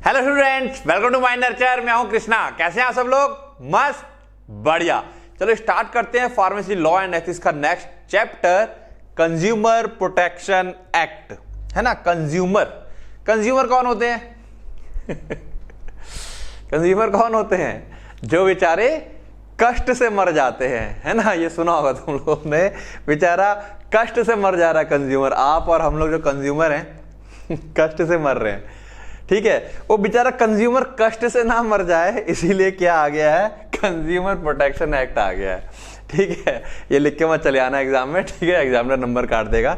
Hello students, welcome to Mind Nurture. मैं हूं कृष्णा। कैसे हैं आप सब लोग? मस्त, बढ़िया। चलो स्टार्ट करते हैं फार्मेसी लॉ एंड एथिक्स का next chapter, consumer protection act. है ना, कंज्यूमर कौन होते हैं? कंज्यूमर कौन होते हैं? जो बेचारे कष्ट से मर जाते हैं। है ना, ये सुना होगा तुम लोगों ने, बेचारा कष्ट से मर जा रहा है कंज्यूमर। आप और हम लोग जो कंज्यूमर हैं कष्ट से मर रहे हैं। ठीक है, वो बेचारा कंज्यूमर कष्ट से ना मर जाए, इसीलिए क्या आ गया है, कंज्यूमर प्रोटेक्शन एक्ट आ गया है। ठीक है, ये लिख के मत चले आना एग्जाम में। ठीक है, एग्जामिनर नंबर काट देगा।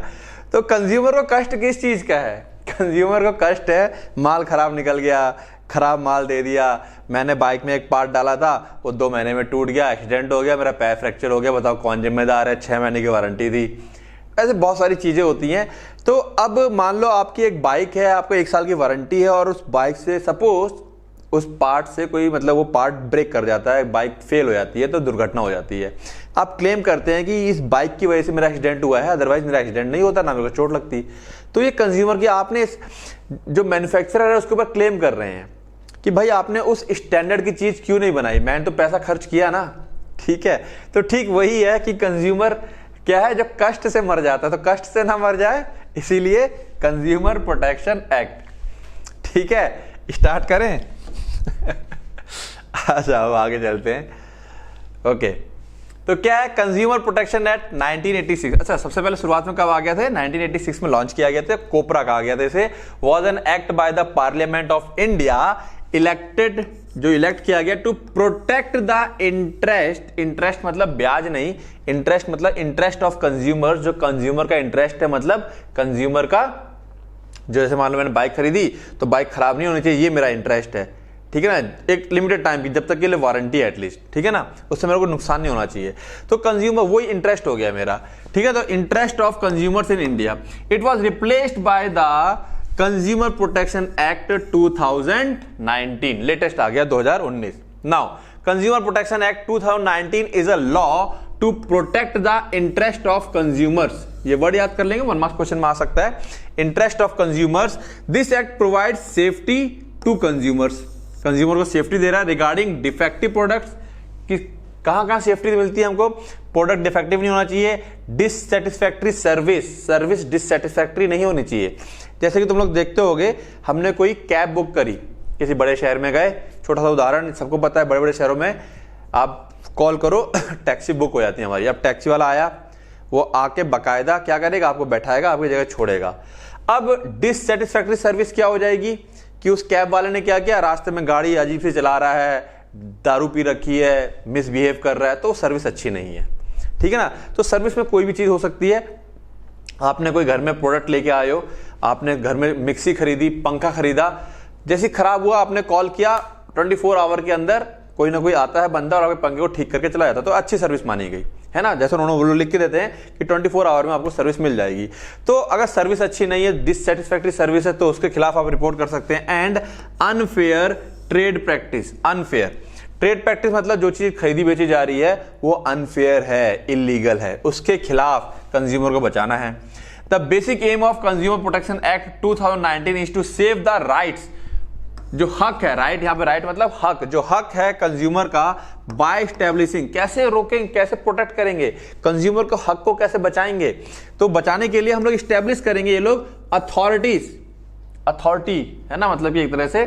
तो कंज्यूमर को कष्ट किस चीज का है? कंज्यूमर को कष्ट है, माल खराब निकल गया, खराब माल दे दिया, मैंने बाइक में एक पार्ट डाला था, वो 2 महीने में टूट गया, एक्सीडेंट हो गया, मेरा पैर फ्रैक्चर हो गया, बताओ कौन जिम्मेदार है? 6 महीने की वारंटी थी। ऐसे बहुत सारी चीजें होती हैं। तो अब मान लो आपकी एक बाइक है, आपको 1 साल की वारंटी है, और उस बाइक से सपोज उस पार्ट से कोई मतलब वो पार्ट ब्रेक कर जाता है, बाइक फेल हो जाती है, तो दुर्घटना हो जाती है। आप क्लेम करते हैं कि इस बाइक की वजह से मेरा एक्सीडेंट हुआ है, अदरवाइज मेरा एक्सीडेंट नहीं होता, ना मेरे को चोट लगती। तो ये कंज्यूमर की आपने जो मैन्युफैक्चरर है उसके ऊपर क्लेम कर रहे हैं कि भाई आपने उस स्टैंडर्ड की चीज क्यों नहीं बनाई, मैंने तो पैसा खर्च किया ना। ठीक है, तो ठीक वही है कि कंज्यूमर क्या है, जब कष्ट से मर जाता है, तो कष्ट से ना मर जाए, इसीलिए कंज्यूमर प्रोटेक्शन एक्ट। ठीक है, स्टार्ट करें? अच्छा, अब आगे चलते हैं। ओके, तो क्या है कंज्यूमर प्रोटेक्शन एक्ट 1986। अच्छा, सबसे पहले शुरुआत में कब आ गया था? 1986 में लॉन्च किया गया था, कोपरा कहा गया था इसे। Was an act by the parliament of India elected, जो इलेक्ट किया गया टू प्रोटेक्ट द इंटरेस्ट मतलब ब्याज नहीं, इंटरेस्ट मतलब इंटरेस्ट ऑफ कंज्यूमर, जो कंज्यूमर का इंटरेस्ट है, मतलब कंज्यूमर का, जो जैसे मान लो मैंने बाइक खरीदी तो बाइक खराब नहीं होनी चाहिए, ये मेरा इंटरेस्ट है। ठीक है ना, एक लिमिटेड टाइम की, जब तक के लिए वारंटी है एटलीस्ट। ठीक है ना, उससे मेरे को नुकसान नहीं होना चाहिए। तो कंज्यूमर वही इंटरेस्ट हो गया मेरा। ठीक है, तो interest of consumers in India, it was replaced by the consumer protection act 2019, latest आ गया 2019। Now consumer protection act 2019 is a law to protect the interest of consumers. ये वर्ड याद कर लेंगे, 1 मार्क्स क्वेश्चन में आ सकता है। Interest of consumers, this act provide safety to consumers, consumer को सेफ्टी दे रहा है रिगार्डिंग डिफेक्टिव प्रोडक्ट्स। कि कहां सेफ्टी मिलती है हमको? प्रोडक्ट डिफेक्टिव नहीं होना चाहिए, डिससेटिस्फैक्ट्री सर्विस डिससेटिस्फैक्ट्री नहीं होनी चाहिए। जैसे कि तुम लोग देखते होगे, हमने कोई कैब बुक करी, किसी बड़े शहर में गए, छोटा सा उदाहरण, सबको पता है बड़े बड़े शहरों में आप कॉल करो टैक्सी बुक हो जाती है हमारी। अब टैक्सी वाला आया, वो आके बकायदा क्या करेगा, आपको बैठाएगा, आपकी जगह छोड़ेगा। अब डिससेटिस्फैक्ट्री सर्विस क्या हो जाएगी कि उस कैब वाले ने क्या किया, रास्ते में गाड़ी अजीब से चला रहा है, दारू पी रखी है, मिसबिहेव कर रहा है, तो सर्विस अच्छी नहीं है। ठीक है ना, तो सर्विस में कोई भी चीज हो सकती है। आपने कोई घर में प्रोडक्ट लेके आए हो, आपने घर में मिक्सी खरीदी, पंखा खरीदा, जैसे खराब हुआ आपने कॉल किया, 24 आवर के अंदर कोई ना कोई आता है बंदा और आपके पंखे को ठीक करके चला जाता, तो अच्छी सर्विस मानी गई। है ना, जैसे उन्होंने वो लिख के देते हैं कि 24 आवर में आपको सर्विस मिल जाएगी। तो अगर सर्विस अच्छी नहीं है, डिससेटिस्फैक्टरी सर्विस है, तो उसके खिलाफ आप रिपोर्ट कर सकते हैं। And unfair trade practice, unfair trade practice मतलब जो चीज खरीदी बेची जा रही है वो अनफेयर है, इलीगल है, उसके खिलाफ कंज्यूमर को बचाना है। The basic aim of consumer protection act 2019 is to save the rights, जो हक है, राइट यहां पे राइट मतलब हक, जो हक है कंज्यूमर का, बाय एस्टैब्लिशिंग, कैसे रोकेंगे, कैसे प्रोटेक्ट करेंगे कंज्यूमर को, हक को कैसे बचाएंगे? तो बचाने के लिए हम लोग एस्टैब्लिश करेंगे, ये लोग अथॉरिटी है ना, मतलब कि एक तरह से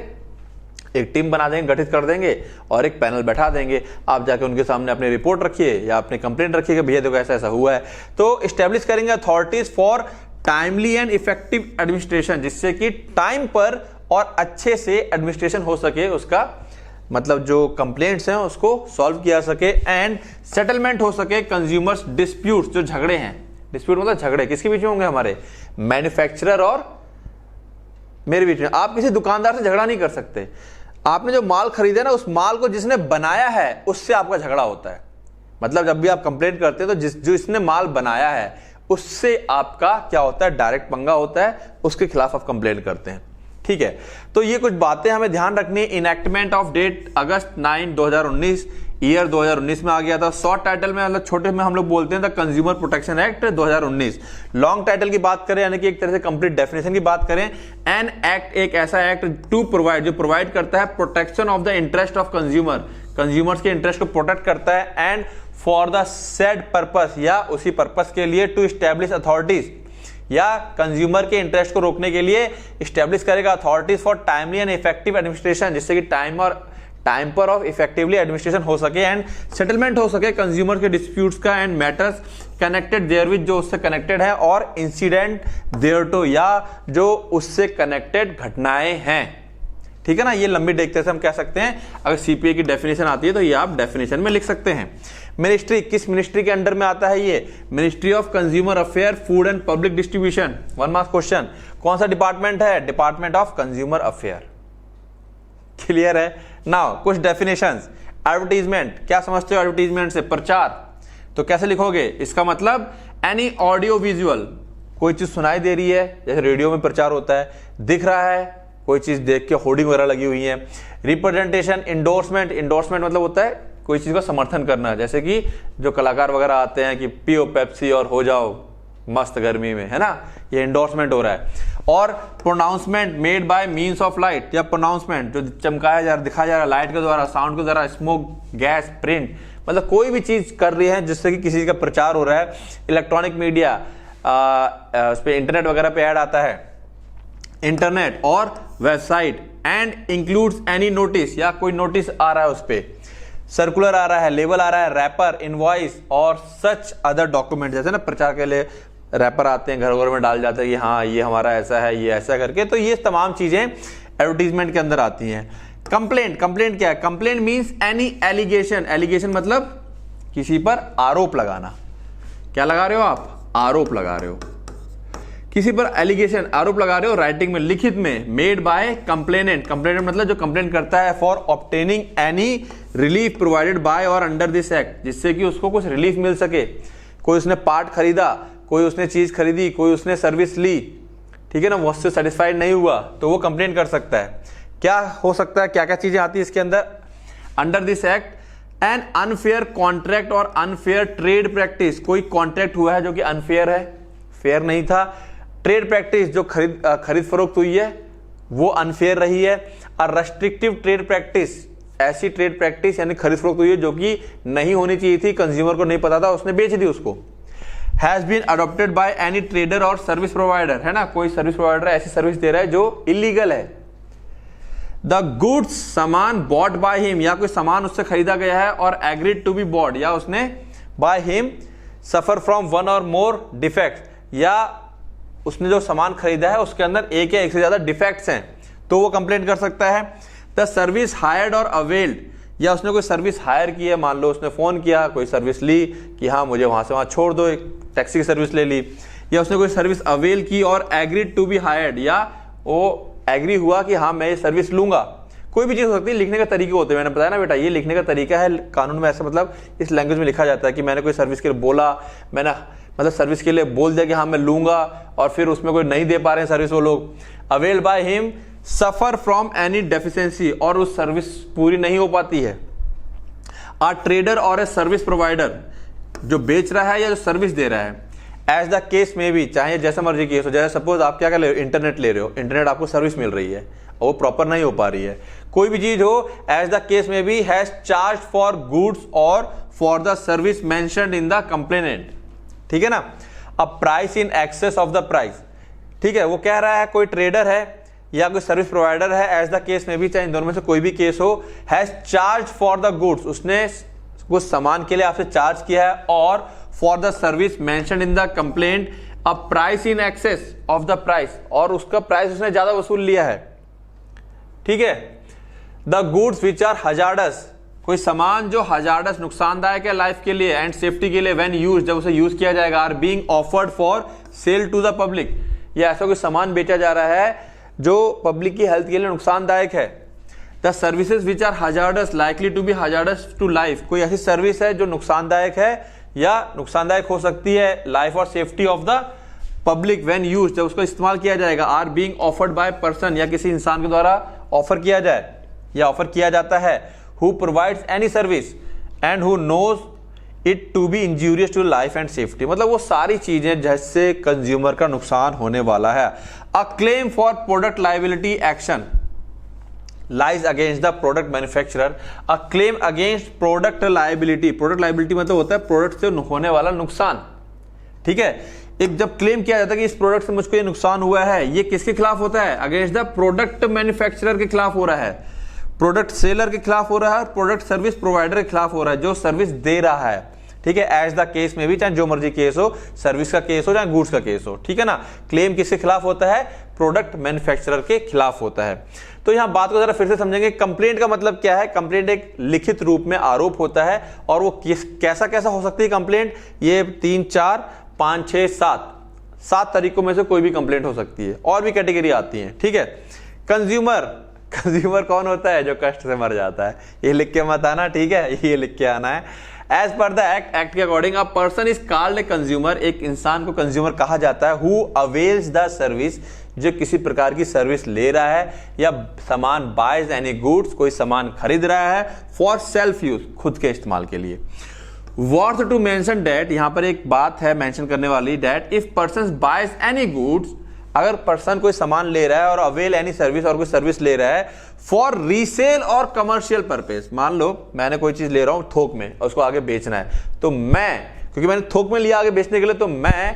एक टीम बना देंगे, गठित कर देंगे और एक पैनल बैठा देंगे। आप जाके उनके सामने अपनी रिपोर्ट रखिए या अपनी कंप्लेंट रखिए कि भैया देखो ऐसा ऐसा हुआ है। तो एस्टैब्लिश करेंगे authorities for timely and effective administration, जिससे कि टाइम पर और अच्छे से एडमिनिस्ट्रेशन हो सके, उसका मतलब जो कंप्लेंट्स हैं उसको सॉल्व किया सके, एंड सेटलमेंट हो सके कंज्यूमर्स डिस्प्यूट्स, जो झगड़े हैं, डिस्प्यूट मतलब झगड़े किसके बीच में होंगे, हमारे मैन्युफैक्चरर और मेरे बीच में। आप किसी दुकानदार से झगड़ा नहीं कर सकते, आपने जो माल खरीदा ना, उस माल को जिसने बनाया है उससे आपका झगड़ा होता है। मतलब जब भी आप कंप्लेंट करते हैं तो जो इसने माल बनाया है उससे आपका क्या होता है, डायरेक्ट पंगा होता है, उसके खिलाफ आप कंप्लेंट करते हैं। ठीक है, तो ये कुछ बातें हमें ध्यान रखनी है। Enactment of date August 9, 2019, year 2019 में आ गया था। शॉर्ट टाइटल में मतलब छोटे में हम लोग बोलते हैं the consumer protection act 2019। Long title की बात करें यानी कि एक तरह से कंप्लीट डेफिनेशन की बात करें, एन एक्ट एक ऐसा एक्ट टू प्रोवाइड, जो प्रोवाइड करता है protection of the interest of consumer, consumers के इंटरेस्ट को प्रोटेक्ट करता है, and for the said purpose या उसी पर्पस के लिए, टू स्टैब्लिश अथॉरिटीज या कंज्यूमर के इंटरेस्ट को रोकने के लिए स्टैब्लिश करेगा authorities for timely and effective administration, जिससे कि टाइम पर ऑफ इफेक्टिवली एडमिनिस्ट्रेशन हो सके एंड सेटलमेंट हो सके कंज्यूमर के डिस्प्यूट्स का, एंड मैटर्स कनेक्टेड देयरविद, जो उससे कनेक्टेड है, और इंसिडेंट देयरटू या जो उससे कनेक्टेड घटनाएं हैं। ठीक है ना, ये लंबी देखते से हम कह सकते हैं। अगर सीपीए की डेफिनेशन आती है तो ये आप डेफिनेशन में लिख सकते हैं। मिनिस्ट्री, किस मिनिस्ट्री के अंडर में आता है ये? Ministry of consumer affair, food and public distribution. One marks question, कौन सा डिपार्टमेंट है? Department of consumer affair. Clear है? नाउ कुछ डेफिनेशंस। एडवर्टीजमेंट, क्या समझते हो एडवर्टीजमेंट से? प्रचार। तो कैसे लिखोगे? इसका मतलब एनी ऑडियो विजुअल, कोई चीज सुनाई दे रही है, जैसे रेडियो में प्रचार होता है, दिख रहा है, कोई चीज देख के होर्डिंग वगैरह लगी हुई है। रिप्रेजेंटेशन, इंडोर्समेंट, इंडोर्समेंट मतलब होता है कोई चीज का समर्थन करना, जैसे कि जो कलाकार वगैरह आते हैं कि पियो पेप्सी और हो जाओ मस्त गर्मी में, है ना, ये इंडोर्समेंट हो रहा है। और pronouncement made by means of light, या प्रोनाउंसमेंट जो चमकाया जा रहा, दिखाया जा रहा लाइट के द्वारा, साउंड के द्वारा, स्मोक, गैस, प्रिंट, मतलब कोई भी चीज कर रही है जिससे कि किसी चीज का प्रचार हो रहा है। इलेक्ट्रॉनिक मीडिया, उस पर इंटरनेट वगैरह पे ऐड आता है, इंटरनेट और website, and includes any notice, या कोई नोटिस आ रहा है उस पर, सर्कुलर आ रहा है, लेबल आ रहा है, रैपर, इनवॉइस और सच अदर डॉक्यूमेंट, जैसे ना प्रचार के लिए रैपर आते हैं, घर घर में डाल जाते हैं कि हाँ ये हमारा ऐसा है, ये ऐसा करके, तो ये तमाम चीजें एडवर्टीजमेंट के अंदर आती हैं। कंप्लेंट, कंप्लेंट क्या है? Complaint means any allegation, allegation मतलब किसी पर आरोप लगाना। क्या लगा रहे हो आप? आरोप लगा रहे हो, किसी पर एलिगेशन, आरोप लगा रहे हो, राइटिंग में, लिखित में, मेड बाय कंप्लेनेंट, कंप्लेनेंट मतलब जो कंप्लेंट करता है, for obtaining any relief provided by और अंडर दिस एक्ट, जिससे कि उसको कुछ रिलीफ मिल सके। कोई उसने पार्ट खरीदा, कोई उसने चीज खरीदी, कोई उसने सर्विस ली, ठीक है ना, वो उससे सेटिस्फाइड नहीं हुआ तो वो कंप्लेंट कर सकता है। क्या हो सकता है, क्या क्या चीजें आती है इसके अंदर? Under this act an unfair contract और अनफेयर ट्रेड प्रैक्टिस, कोई कॉन्ट्रैक्ट हुआ है जो कि अनफेयर है, फेयर नहीं था। ट्रेड प्रैक्टिस, जो खरीद फरोख्त हुई है वो अनफेयर रही है। और रेस्ट्रिक्टिव ट्रेड प्रैक्टिस, ऐसी ट्रेड प्रैक्टिस यानी खरीद फरोख्त हुई है जो कि नहीं होनी चाहिए थी, कंज्यूमर को नहीं पता था, उसने बेच दी उसको। Has been adopted by any trader और सर्विस प्रोवाइडर, है ना, कोई सर्विस प्रोवाइडर ऐसी सर्विस दे रहा है जो इलीगल है। द गुड्स, सामान बॉट बाय हिम, या कोई सामान उससे खरीदा गया है, और एग्रीड टू बी बॉट, या उसने by him suffer from one और मोर डिफेक्ट, या उसने जो सामान खरीदा है उसके अंदर एक या एक से ज्यादा डिफेक्ट्स हैं, तो वो कंप्लेंट कर सकता है। द सर्विस हायर्ड और अवेल्ड, या उसने कोई सर्विस हायर की है, मान लो उसने फोन किया, कोई सर्विस ली कि हाँ मुझे वहां से वहां छोड़ दो, एक टैक्सी की सर्विस ले ली, या उसने कोई सर्विस अवेल की और एग्रीड टू बी हायर्ड, या वो एग्री हुआ कि हाँ मैं ये सर्विस लूंगा। कोई भी चीज हो सकती है, लिखने का तरीके होते हैं, मैंने बताया ना बेटा, ये लिखने का तरीका है कानून में, ऐसा मतलब इस लैंग्वेज में लिखा जाता है कि मैंने कोई सर्विस के लिए बोला, मैंने मतलब सर्विस के लिए बोल दिया कि हाँ मैं लूंगा, और फिर उसमें कोई नहीं दे पा रहे हैं सर्विस वो लोग। Avail by him suffer from any deficiency, और उस सर्विस पूरी नहीं हो पाती है। आ ट्रेडर और ए सर्विस प्रोवाइडर, जो बेच रहा है या जो सर्विस दे रहा है, एज द केस में भी, चाहे जैसा मर्जी केस हो, जैसे सपोज आप क्या कर ले रहे हो, इंटरनेट ले रहे हो, इंटरनेट आपको सर्विस मिल रही है और वो प्रॉपर नहीं हो पा रही है, कोई भी चीज हो, एज द केस में भी हैज चार्ज फॉर गुड्स और for the service mentioned in the complainant, ठीक है ना। अब price in excess of the price, ठीक है, वो कह रहा है कोई ट्रेडर है या कोई सर्विस प्रोवाइडर है, एज द केस में भी, चाहे इन दोनों में से कोई भी केस हो, has charge for the goods, उसने कुछ सामान के लिए आपसे चार्ज किया है, और for the service mentioned in the complaint a price in excess of the price, और उसका प्राइस उसने ज्यादा वसूल लिया है, ठीक है। The goods which are hazardous, कोई सामान जो हजार्डस नुकसानदायक है लाइफ के लिए एंड सेफ्टी के लिए, व्हेन यूज, जब उसे यूज किया जाएगा, are being offered for sale to the public, या ऐसा कोई सामान बेचा जा रहा है जो पब्लिक की हेल्थ के लिए नुकसानदायक है। The services which are hazardous likely to be hazardous to life, कोई ऐसी सर्विस है जो नुकसानदायक है या नुकसानदायक हो सकती है लाइफ और safety of the public when use, जब उसको इस्तेमाल किया जाएगा, are being offered by person, या किसी इंसान के द्वारा ऑफर किया जाए या ऑफर किया जाता है, who provides any service and who knows it to be injurious to life and safety, मतलब वो सारी चीजें जिससे कंज्यूमर का नुकसान होने वाला है। A claim for product liability action lies against the product manufacturer. A claim against product liability, product liability मतलब होता है प्रोडक्ट से होने वाला नुकसान, ठीक है। एक जब क्लेम किया जाता है कि इस प्रोडक्ट से मुझको ये नुकसान हुआ है, ये किसके खिलाफ होता है? अगेंस्ट द प्रोडक्ट मैन्युफैक्चरर के खिलाफ हो रहा है, प्रोडक्ट सेलर के खिलाफ हो रहा है, प्रोडक्ट सर्विस प्रोवाइडर के खिलाफ हो रहा है जो सर्विस दे रहा है, ठीक है। एज द केस में भी, चाहे जो मर्जी केस हो, सर्विस का केस हो चाहे गुड्स का केस हो, ठीक है ना। क्लेम किसके खिलाफ होता है? प्रोडक्ट मैन्युफैक्चरर के खिलाफ होता है। तो यहां बात को जरा फिर से समझेंगे। कंप्लेंट का मतलब क्या है? कंप्लेंट एक लिखित रूप में आरोप होता है, और वो कैसा कैसा हो सकती है कंप्लेंट? ये 3, 4, 5, 6, 7 तरीकों में से कोई भी कंप्लेंट हो सकती है, और भी कैटेगरी आती है, ठीक है। कंज्यूमर कौन होता है? जो कष्ट से मर जाता है। ये लिख के मत आना, ठीक है, ये लिख के आना है। एज पर द एक्ट के according a person is called a consumer, एक इंसान को कंज्यूमर कहा जाता है हु अवेल्स द सर्विस, जो किसी प्रकार की सर्विस ले रहा है या सामान, बाइज एनी गुड्स, कोई सामान खरीद रहा है, फॉर सेल्फ यूज, खुद के इस्तेमाल के लिए। वर्थ टू मेंशन डेट, यहां पर एक बात है मेंशन करने वाली, that if person buys any goods, अगर पर्सन कोई सामान ले रहा है और अवेल एनी सर्विस, और कोई सर्विस ले रहा है फॉर रीसेल और कमर्शियल पर्पस, मान लो मैंने कोई चीज ले रहा हूं थोक में और उसको आगे बेचना है, तो मैं, क्योंकि मैंने थोक में लिया आगे बेचने के लिए, तो मैं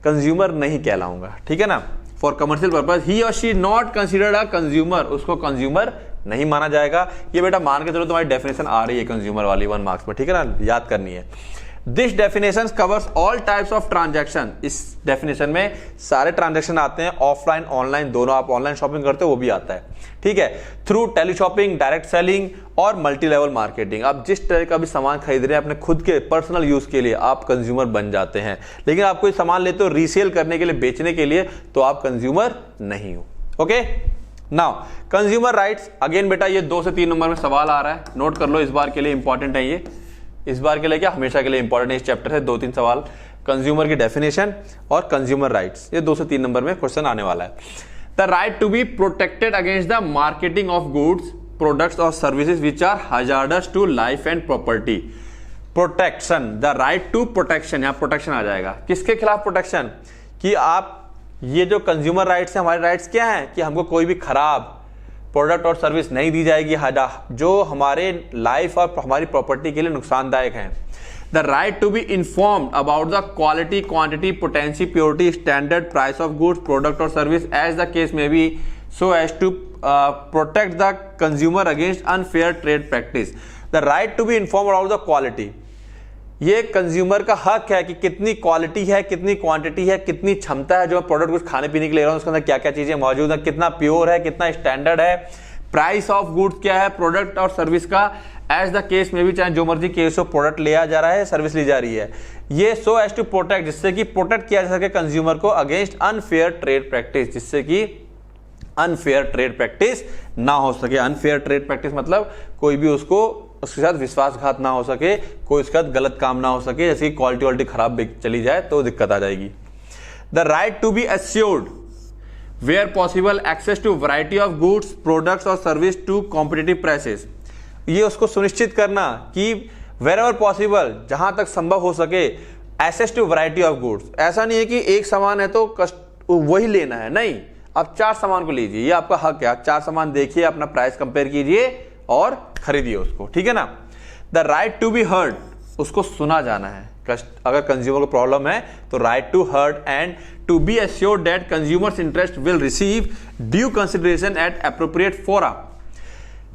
कंज्यूमर नहीं कहलाऊंगा, ठीक है ना। फॉर कमर्शियल पर्पस ही और she not considered a consumer, उसको कंज्यूमर नहीं माना जाएगा। ये बेटा मान के चलो तुम्हारी डेफिनेशन आ रही है कंज्यूमर वाली 1 मार्क्स में, ठीक है ना, याद करनी है। This definition covers all types of transaction, इस डेफिनेशन में सारे ट्रांजैक्शन आते हैं, ऑफलाइन ऑनलाइन दोनों, आप ऑनलाइन शॉपिंग करते हो वो भी आता है, ठीक है। Through tele shopping, direct selling और मल्टी लेवल मार्केटिंग, आप जिस तरह का भी सामान खरीद रहे हैं अपने खुद के पर्सनल यूज के लिए, आप कंज्यूमर बन जाते हैं। लेकिन आप कोई सामान लेते हो रीसेल करने के लिए, बेचने के लिए, तो आप कंज्यूमर नहीं हो। Okay, now consumer rights, again बेटा ये 2 से 3 नंबर में सवाल आ रहा है, नोट कर लो, इस बार के लिए इंपॉर्टेंट है ये, इस बार के लिए क्या हमेशा के लिए इंपॉर्टेंट है। इस चैप्टर से 2-3 सवाल, कंज्यूमर की डेफिनेशन और कंज्यूमर राइट्स, ये 2 से 3 नंबर में क्वेश्चन आने वाला है। The right to be protected against the marketing of goods, products or services which are hazardous to life and property. Protection, the right to protection, यहां protection आ जाएगा। किसके खिलाफ प्रोटेक्शन? कि आप, ये जो कंज्यूमर राइट्स है, हमारे राइट्स क्या हैं? कि हमको कोई भी खराब प्रोडक्ट और सर्विस नहीं दी जाएगी जो हमारे लाइफ और हमारी प्रॉपर्टी के लिए नुकसानदायक हैं। The right to be informed about the quality, quantity, potency, purity, standard, price of goods, product और service as the case may be, so as to protect the consumer against unfair trade practice. The right to be informed about the quality, ये consumer का हक है कि कितनी quality है, कितनी quantity है, कितनी क्षमता है जो मैं प्रोडक्ट कुछ खाने पीने के लिए ले रहा हूं, उसके अंदर क्या क्या चीजें मौजूद है, कितना प्योर है, कितना स्टैंडर्ड है, प्राइस ऑफ गुड्स क्या है, प्रोडक्ट और सर्विस का, एज द केस में भी, चाहे जो मर्जी केस हो, प्रोडक्ट लिया जा रहा है, सर्विस ली जा रही है, ये सो एज टू प्रोटेक्ट, जिससे कि प्रोटेक्ट किया जा सके कंज्यूमर को अगेंस्ट अनफेयर ट्रेड प्रैक्टिस, जिससे कि अनफेयर ट्रेड प्रैक्टिस ना हो सके। अनफेयर ट्रेड प्रैक्टिस मतलब कोई भी उसके साथ विश्वासघात ना हो सके, कोई उसके साथ गलत काम ना हो सके, जैसे कि क्वालिटी वालिटी खराब चली जाए तो दिक्कत आ जाएगी। The right to be assured where possible access to variety of goods, products और सर्विस टू कॉम्पिटिटिव प्राइसेस, ये उसको सुनिश्चित करना कि वेर एवर पॉसिबल, जहां तक संभव हो सके, access to variety of goods. ऐसा नहीं है कि एक सामान है तो वही लेना है, नहीं, आप 4 सामान को लीजिए, ये आपका हक है, आप 4 सामान देखिए, अपना प्राइस कंपेयर कीजिए और खरीदिए उसको, ठीक है ना। The right to be heard, उसको सुना जाना है, अगर कंज्यूमर को प्रॉब्लम है तो right to heard and to be assured that consumers interest will receive due consideration at appropriate fora.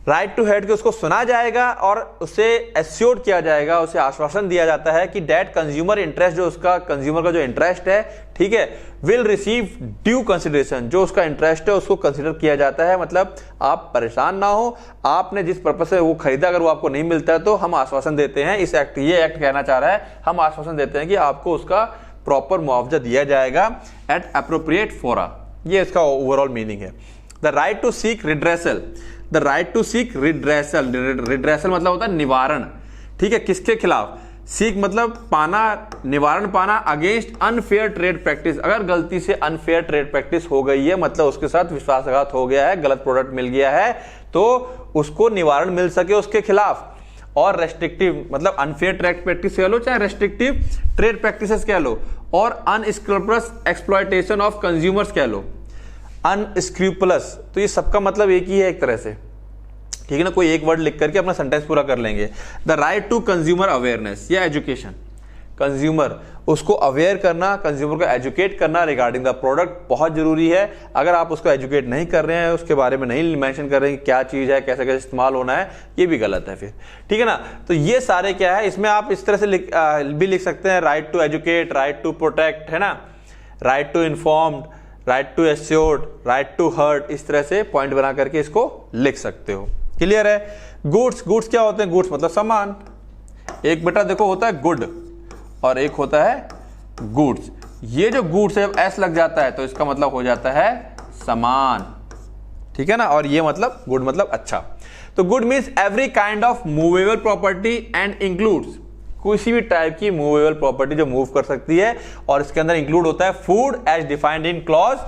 Right to heard के उसको सुना जाएगा और उसे एश्योर्ड किया जाएगा, उसे आश्वासन दिया जाता है कि दैट कंज्यूमर इंटरेस्ट, जो उसका कंज्यूमर का जो इंटरेस्ट है, ठीक है, विल रिसीव ड्यू कंसिडरेशन, जो उसका इंटरेस्ट है उसको कंसिडर किया जाता है। मतलब आप परेशान ना हो, आपने जिस पर्पज से वो खरीदा अगर वो आपको नहीं मिलता है तो हम आश्वासन देते हैं, इस एक्ट, ये एक्ट कहना चाह रहा है, हम आश्वासन देते हैं कि आपको उसका प्रॉपर मुआवजा दिया जाएगा एट एप्रोप्रिएट फोरा, ये इसका ओवरऑल मीनिंग है। The right to seek redressal, the right to seek redressal, redressal मतलब होता है निवारण, ठीक है, किसके खिलाफ? सीक मतलब पाना, निवारण पाना अगेंस्ट अनफेयर ट्रेड प्रैक्टिस, अगर गलती से अनफेयर ट्रेड प्रैक्टिस हो गई है, मतलब उसके साथ विश्वासघात हो गया है, गलत प्रोडक्ट मिल गया है, तो उसको निवारण मिल सके उसके खिलाफ। और रेस्ट्रिक्टिव मतलब अनफेयर ट्रेड प्रैक्टिस कह लो चाहे रेस्ट्रिक्टिव ट्रेड प्रैक्टिसेस कह लो, और अनस्क्रूपुलस एक्सप्लॉयटेशन ऑफ कंज्यूमर्स कह लो। अनस्क्रूपुलस तो ये सबका मतलब एक ही है एक तरह से, ठीक है ना। कोई एक वर्ड लिख करके अपना सेंटेंस पूरा कर लेंगे। The right to consumer awareness या एजुकेशन, कंज्यूमर उसको अवेयर करना, कंज्यूमर को एजुकेट करना रिगार्डिंग द प्रोडक्ट बहुत जरूरी है। अगर आप उसको एजुकेट नहीं कर रहे हैं, उसके बारे में नहीं मेंशन कर रहे हैं कि क्या चीज है, कैसे कैसे इस्तेमाल होना है, ये भी गलत है फिर, ठीक है ना। तो ये सारे क्या है, इसमें आप इस तरह से भी लिख सकते हैं, right to educate, right to protect, है ना, right to informed, right to assured, right to heard, इस तरह से पॉइंट बना करके इसको लिख सकते हो। क्लियर है। गुड्स, गुड्स क्या होते हैं, गुड्स मतलब सामान। एक बेटा देखो होता है गुड और एक होता है गुड्स। ये जो गुड्स है एस लग जाता है तो इसका मतलब हो जाता है सामान, ठीक है ना। और ये मतलब गुड मतलब अच्छा। तो good means every kind of movable property and includes, किसी भी टाइप की मूवेबल प्रॉपर्टी जो मूव कर सकती है, और इसके अंदर इंक्लूड होता है food as defined in clause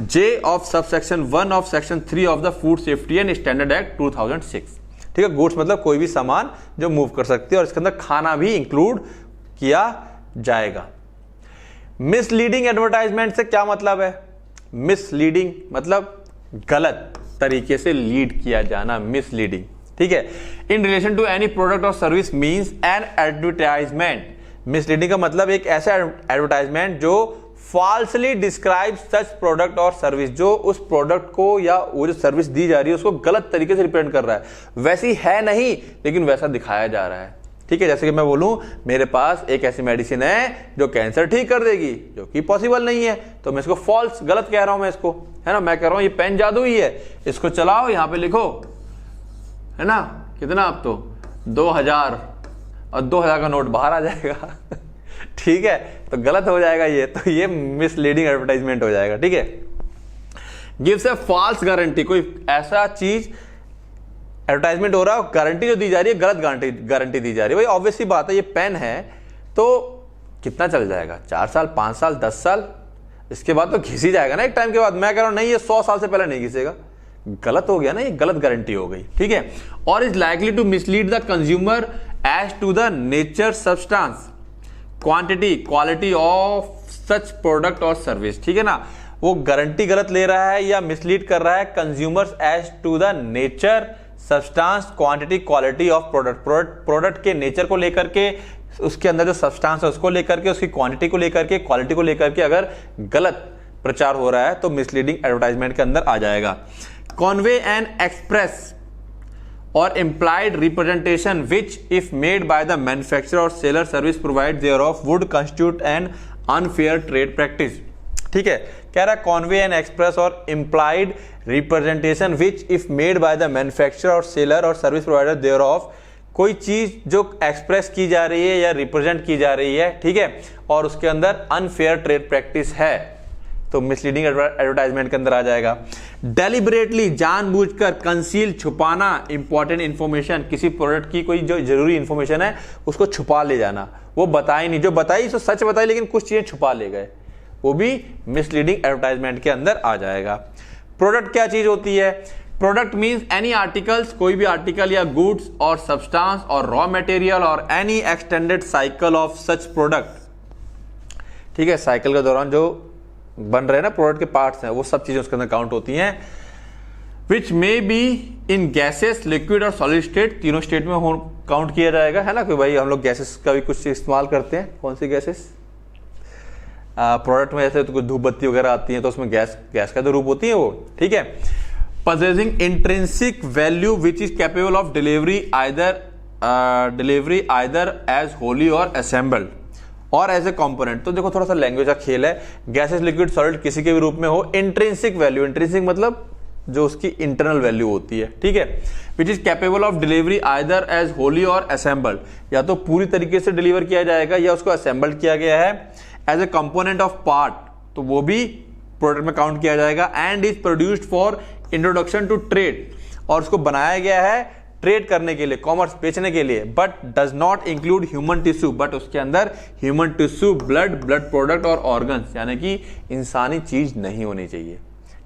J of subsection 1 of section 3 of the food safety and standard act 2006, ठीक है। गुड्स मतलब कोई भी सामान जो मूव कर सकती है, और इसके अंदर खाना भी इंक्लूड किया जाएगा। मिसलीडिंग एडवर्टाइजमेंट से क्या मतलब है, मिसलीडिंग मतलब गलत तरीके से लीड किया जाना, मिसलीडिंग, ठीक है। In relation to any product और service means an advertisement, misleading का मतलब एक ऐसा एडवर्टाइजमेंट जो फॉल्सली डिस्क्राइब सच प्रोडक्ट और सर्विस, जो उस प्रोडक्ट को या वो जो सर्विस दी जा रही है उसको गलत तरीके से रिप्रेजेंट कर रहा है, वैसी है नहीं लेकिन वैसा दिखाया जा रहा है, ठीक है। जैसे कि मैं बोलूं मेरे पास एक ऐसी मेडिसिन है जो कैंसर ठीक कर देगी, जो कि पॉसिबल नहीं है, तो मैं इसको फॉल्स गलत कह रहा हूं मैं इसको, है ना। मैं कह रहा हूं ये पेन जादुई है, इसको चलाओ, यहां पे लिखो, है ना, कितना अब तो 2000 और 2000 का नोट बाहर आ जाएगा ठीक है, तो गलत हो जाएगा ये, तो ये मिसलीडिंग एडवर्टाइजमेंट हो जाएगा, ठीक है। गिव्स ए फॉल्स गारंटी, कोई ऐसा चीज एडवर्टाइजमेंट हो रहा है, गारंटी जो दी जा रही है गलत गारंटी दी जा रही है। भाई ऑब्वियस सी बात है, ये पेन है तो कितना चल जाएगा, 4 साल 5 साल 10 साल, इसके बाद तो घिस ही जाएगा ना एक टाइम के बाद। मैं कह रहा हूं नहीं ये 100 साल से पहले नहीं घिसेगा, गलत हो गया ना, ये गलत गारंटी हो गई, ठीक है। और is likely to mislead the consumer as to the nature, substance, quantity, quality of such product और सर्विस, ठीक है ना। वो गारंटी गलत ले रहा है या मिसलीड कर रहा है consumers as to the nature, substance, quantity, quality of product के नेचर को लेकर के, उसके अंदर जो सब्सटेंस है उसको लेकर के, उसकी क्वांटिटी को लेकर के, क्वालिटी को लेकर के अगर गलत प्रचार हो रहा है तो मिसलीडिंग एडवर्टाइजमेंट के अंदर आ जाएगा। कॉन्वे एंड एक्सप्रेस और implied representation which if made by the manufacturer or seller service provided thereof would constitute an unfair trade practice, ठीक है। कह रहा है कॉन्वे एंड एक्सप्रेस और implied representation which if made by the manufacturer or seller or service provider thereof, कोई चीज जो express की जा रही है या रिप्रेजेंट की जा रही है, ठीक है, और उसके अंदर अनफेयर ट्रेड प्रैक्टिस है, तो मिसलीडिंग एडवर्टाइजमेंट के अंदर आ जाएगा। डेलिबरेटली, जानबूझकर, कंसील, छुपाना इंपॉर्टेंट इंफॉर्मेशन, किसी प्रोडक्ट की कोई जो जरूरी इंफॉर्मेशन है उसको छुपा ले जाना, वो बताई नहीं, जो बताई तो सच बताई लेकिन कुछ चीजें छुपा ले गए, वो भी मिसलीडिंग एडवर्टाइजमेंट के अंदर आ जाएगा। प्रोडक्ट क्या चीज होती है, प्रोडक्ट मींस एनी आर्टिकल्स, कोई भी आर्टिकल या गुड्स और सब्सटेंस और रॉ मटेरियल और any extended cycle of such product, ठीक है। साइकिल के दौरान जो बन रहे हैं ना प्रोडक्ट के पार्ट्स हैं, वो सब चीजें उसके अंदर काउंट होती हैं। Which may be in gases, liquid और सॉलिड स्टेट, तीनों स्टेट में काउंट किया जाएगा, है ना। कि भाई हम लोग गैसेस का भी कुछ इस्तेमाल करते हैं, कौन सी गैसेस प्रोडक्ट में, जैसे तो कुछ धूप बत्ती वगैरह आती है तो उसमें गैस का तो रूप होती है वो, ठीक है। possessing intrinsic value which is capable of delivery either as wholly or assembled और एज ए कॉम्पोनेंट। तो देखो थोड़ा सा लैंग्वेज का खेल है, गैसेस, लिक्विड, सॉलिड किसी के भी रूप में हो, इंट्रिंसिक वैल्यू, इंट्रिंसिक मतलब जो उसकी इंटरनल वैल्यू होती है, ठीक है, which is capable of delivery either as wholly और असेंबल्ड, या तो पूरी तरीके से डिलीवर किया जाएगा या उसको असेंबल्ड किया गया है, as a component of part, तो वो भी प्रोडक्ट में काउंट किया जाएगा, and is produced for introduction to trade, और उसको बनाया गया है ट्रेड करने के लिए, कॉमर्स बेचने के लिए, but does not include human tissue, but उसके अंदर ह्यूमन टिश्यू, ब्लड प्रोडक्ट और ऑर्गन्स, यानी कि इंसानी चीज नहीं होनी चाहिए,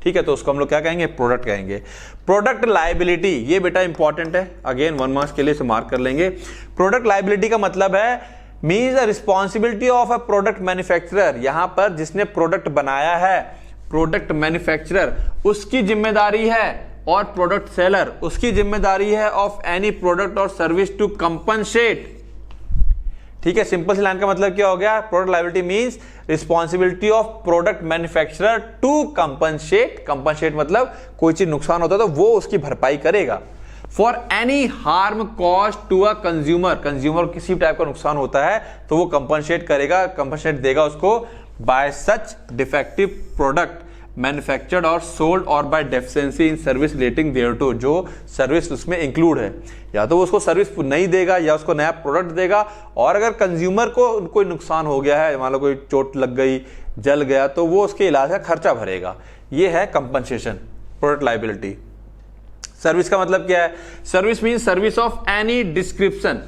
ठीक है, तो उसको हम लोग क्या कहेंगे, प्रोडक्ट कहेंगे। प्रोडक्ट लायबिलिटी, ये बेटा इंपॉर्टेंट है, अगेन 1 मार्क्स के लिए इसे मार्क कर लेंगे। प्रोडक्ट लायबिलिटी का मतलब है means the responsibility of a product manufacturer, यहां पर जिसने प्रोडक्ट बनाया है, प्रोडक्ट मैन्युफैक्चरर उसकी जिम्मेदारी है, और प्रोडक्ट सेलर उसकी जिम्मेदारी है ऑफ एनी प्रोडक्ट और सर्विस टू कंपनसेट। ठीक है, सिंपल सी लाइन का मतलब क्या हो गया, product liability means responsibility of product manufacturer to compensate. Compensate मतलब कोई चीज नुकसान होता है तो वो उसकी भरपाई करेगा। For any harm caused to a consumer, consumer किसी टाइप का नुकसान होता है तो वो कंपनसेट करेगा, कंपनसेट देगा उसको by such defective product manufactured or sold or by deficiency in service relating thereto, जो सर्विस उसमें इंक्लूड है, या तो वो उसको सर्विस नहीं देगा या उसको नया प्रोडक्ट देगा। और अगर कंज्यूमर को कोई नुकसान हो गया है, मान लो कोई चोट लग गई, जल गया, तो वो उसके इलाज का खर्चा भरेगा। ये है कंपनसेशन, प्रोडक्ट लायबिलिटी। सर्विस का मतलब क्या है, service means service of any description,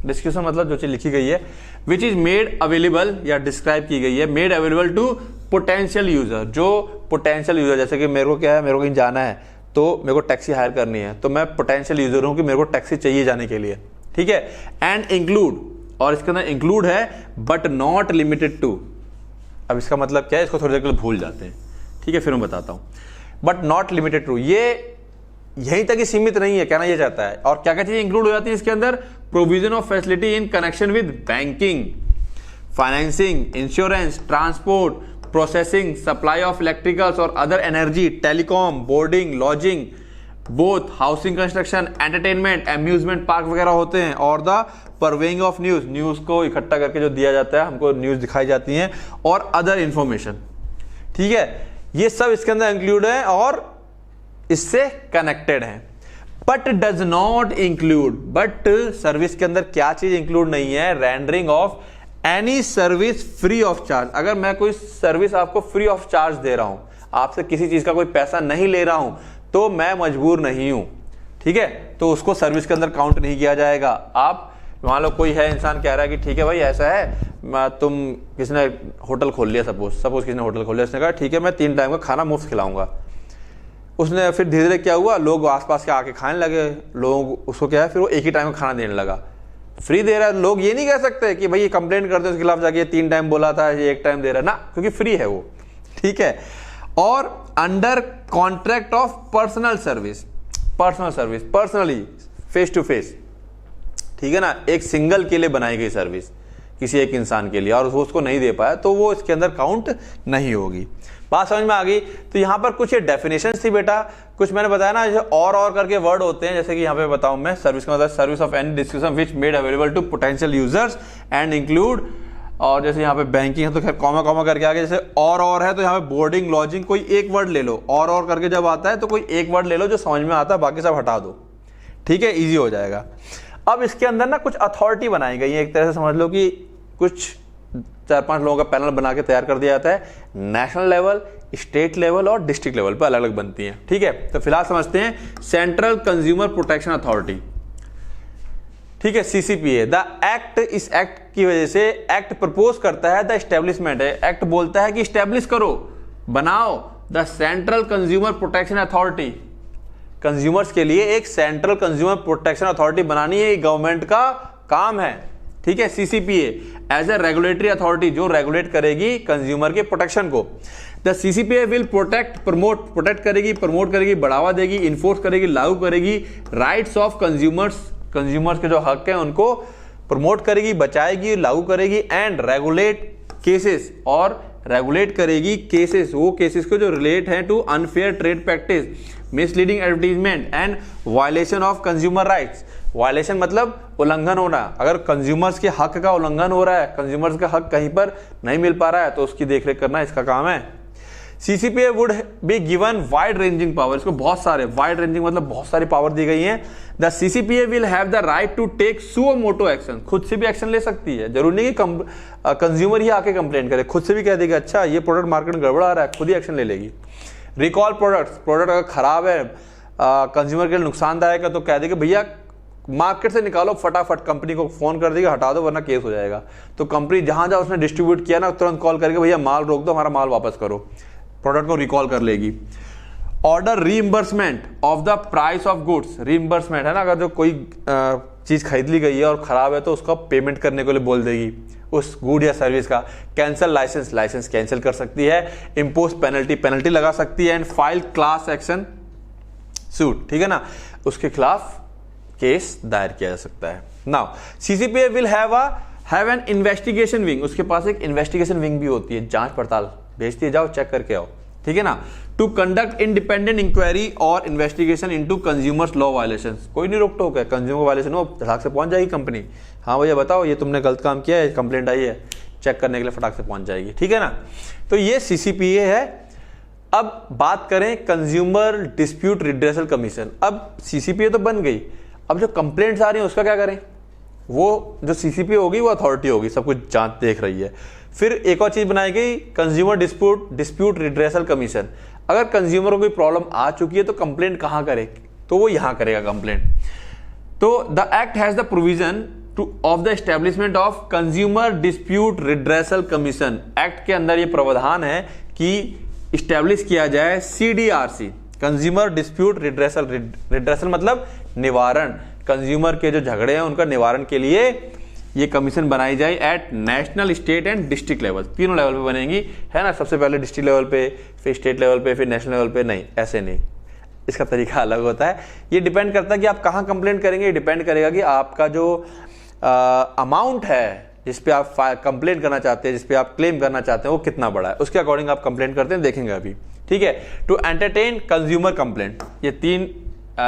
description मतलब जो चीज लिखी गई है, विच इज मेड अवेलेबल या डिस्क्राइब की गई है, made available to potential user, जो पोटेंशियल यूजर, जैसे कि मेरे को क्या है, मेरे को कहीं जाना है तो मेरे को टैक्सी हायर करनी है, तो मैं पोटेंशियल यूजर हूं कि मेरे को टैक्सी चाहिए जाने के लिए, ठीक है। एंड इंक्लूड, और इसके अंदर इंक्लूड है बट नॉट लिमिटेड टू। अब इसका मतलब क्या है, इसको थोड़ी देर के लिए भूल जाते हैं, ठीक है, फिर मैं बताता हूं। बट नॉट लिमिटेड टू, ये यहीं तक ही सीमित नहीं है, कहना ये चाहता है। और क्या क्या चीजें इंक्लूड हो जाती है इसके अंदर, provision of facility in connection with banking, financing, insurance, transport, processing, supply of electricals or other energy, telecom, boarding, lodging, both housing, construction, entertainment, amusement park वगैरह होते हैं। और the purveying of news, news को इकट्ठा करके जो दिया जाता है, हमको न्यूज दिखाई जाती है, और अदर इंफॉर्मेशन, ठीक है, ये सब इसके अंदर इंक्लूड है और इससे कनेक्टेड है। But does not include, but service के अंदर क्या चीज इंक्लूड नहीं है, rendering of any service free of charge. अगर मैं कोई सर्विस आपको फ्री ऑफ चार्ज दे रहा हूं, आपसे किसी चीज का कोई पैसा नहीं ले रहा हूं, तो मैं मजबूर नहीं हूं, ठीक है, तो उसको सर्विस के अंदर काउंट नहीं किया जाएगा। आप मान लो कोई है इंसान कह रहा है कि ठीक है भाई ऐसा है, तुम किसी ने होटल खोल लिया, सपोज किसी ने होटल खोल लिया, उसने कहा ठीक है मैं 3 टाइम का खाना मुफ्त खिलाऊंगा। उसने फिर धीरे धीरे क्या हुआ, लोग आसपास के आके खाने लगे, लोग उसको क्या है, फिर वो एक ही टाइम का खाना देने लगा, फ्री दे रहा है। लोग ये नहीं कह सकते कि भाई ये कंप्लेंट करते उसके खिलाफ जाके 3 टाइम बोला था, ये 1 टाइम दे रहा है ना, क्योंकि फ्री है वो, ठीक है। और under contract of personal service, personally face to face, ठीक है ना, एक सिंगल के लिए बनाई गई सर्विस किसी एक इंसान के लिए, और वो उसको नहीं दे पाया, तो वो इसके अंदर काउंट नहीं होगी। बात समझ में आ गई। तो यहां पर कुछ ये डेफिनेशंस थी बेटा, कुछ मैंने बताया ना, जैसे और करके वर्ड होते हैं, जैसे कि यहां पे बताऊं मैं, सर्विस का मतलब service of any description which made available to potential users and include, और जैसे यहाँ पे बैंकिंग है तो खैर कॉमा करके आगे, जैसे और है तो यहाँ पे बोर्डिंग, लॉजिंग, कोई एक वर्ड ले लो, और करके जब आता है तो कोई एक वर्ड ले लो जो समझ में आता है, बाकी सब हटा दो, ठीक है, ईजी हो जाएगा। अब इसके अंदर ना कुछ अथॉरिटी बनाई गई है, एक तरह से समझ लो कि कुछ 4-5 लोगों का पैनल बना के तैयार कर दिया जाता है, नेशनल लेवल, स्टेट लेवल और डिस्ट्रिक्ट लेवल पर अलग अलग बनती हैं, ठीक है। तो फिलहाल समझते हैं सेंट्रल कंज्यूमर प्रोटेक्शन अथॉरिटी, ठीक है, सीसीपीए। द एक्ट, इस एक्ट की वजह से एक्ट प्रपोज करता है द एस्टेब्लिशमेंट है, एक्ट बोलता है कि स्टैब्लिश करो, बनाओ the central consumer protection authority. Consumers के लिए एक सेंट्रल कंज्यूमर प्रोटेक्शन अथॉरिटी बनानी है, गवर्नमेंट का काम है, ठीक है। CCPA as a regulatory authority, जो रेगुलेट करेगी कंज्यूमर के प्रोटेक्शन को। द सीसीपीए विल प्रोटेक्ट करेगी, प्रमोट करेगी, बढ़ावा देगी, इन्फोर्स करेगी, लागू करेगी राइट्स ऑफ कंज्यूमर्स के जो हक हैं उनको प्रमोट करेगी, बचाएगी, लागू करेगी, एंड रेगुलेट केसेस, और रेगुलेट करेगी केसेस, वो केसेस को जो रिलेट हैं to unfair trade practice, misleading advertisement and violation of consumer rights. Violation मतलब उल्लंघन होना, अगर कंज्यूमर्स के हक का उल्लंघन हो रहा है, कंज्यूमर्स का हक कहीं पर नहीं मिल पा रहा है, तो उसकी देखरेख करना इसका काम है। CCPA would be given wide ranging power, इसको बहुत सारे, वाइड रेंजिंग मतलब बहुत सारी पावर दी गई है। The CCPA will have the right to take suo motu action, खुद से भी एक्शन ले सकती है, जरूरी नहीं कि कंज्यूमर ही आके कंप्लेंट करे, खुद से भी कह देगा अच्छा ये प्रोडक्ट मार्केट में गड़बड़ आ रहा है, खुद ही एक्शन ले लेगी। रिकॉल प्रोडक्ट अगर खराब है, कंज्यूमर के लिए नुकसानदायक है, तो कह देगा भैया मार्केट से निकालो, फटाफट कंपनी को फोन कर देगा, हटा दो वरना केस हो जाएगा। तो कंपनी जहां उसने डिस्ट्रीब्यूट किया ना, तुरंत कॉल करके भैया माल रोक दो, हमारा माल वापस करो, प्रोडक्ट को रिकॉल कर लेगी। Order reimbursement of the price of goods, reimbursement है ना, अगर जो कोई चीज खरीद ली गई है और खराब है तो उसका पेमेंट करने के लिए बोल देगी उस गुड या सर्विस का। कैंसिल लाइसेंस, लाइसेंस कैंसिल कर सकती है। इम्पोज पेनल्टी, पेनल्टी लगा सकती है। And file class action suit, ठीक है ना, उसके खिलाफ केस दायर किया जा सकता है। Now CCPA will have an investigation wing, उसके पास एक इन्वेस्टिगेशन विंग भी होती है, जांच पड़ताल भेजती है, जाओ चेक करके आओ, ठीक है ना। टू कंडक्ट इंडिपेंडेंट इंक्वायरी और investigation into consumers law violations, कोई नहीं रोक टोक है, कंज्यूमर वायलेशन हो फटाक से पहुंच जाएगी कंपनी, हाँ भैया बताओ ये तुमने गलत काम किया है, कंप्लेंट आई है, चेक करने के लिए फटाक से पहुंच जाएगी, ठीक है ना। तो ये सीसीपीए है। अब बात करें कंज्यूमर डिस्प्यूट रिड्रेसल कमीशन। अब सीसीपीए तो बन गई, अब जो कंप्लेंट्स आ रही है उसका क्या करें। वो जो सीसीपीए होगी वो अथॉरिटी होगी, सब कुछ जांच देख रही है। फिर एक और चीज बनाई गई, कंज्यूमर डिस्प्यूट रिड्रेसल कमीशन। अगर कंज्यूमर को कोई प्रॉब्लम आ चुकी है तो कंप्लेंट कहां करे, तो वो यहां करेगा कंप्लेंट। तो the act has the provision of the establishment of consumer dispute redressal commission. Act के अंदर ये प्रावधान है कि इस्टेब्लिश किया जाए CDRC, consumer dispute redressal, redressal मतलब निवारण, कंज्यूमर के जो झगड़े हैं उनका निवारण के लिए ये कमीशन बनाई जाए at national, state and district level, तीनों लेवल पे बनेगी, है ना। सबसे पहले डिस्ट्रिक्ट लेवल पे, फिर स्टेट लेवल पे, फिर नेशनल लेवल पे, नहीं ऐसे नहीं, इसका तरीका अलग होता है। ये डिपेंड करता है कि आप कहाँ कंप्लेंट करेंगे, ये डिपेंड करेगा कि आपका जो अमाउंट है जिसपे आप कंप्लेंट करना चाहते हैं, जिसपे आप क्लेम करना चाहते हैं, वो कितना बड़ा है, उसके अकॉर्डिंग आप कंप्लेंट करते हैं, देखेंगे अभी, ठीक है। टू एंटरटेन कंज्यूमर कंप्लेंट, ये 3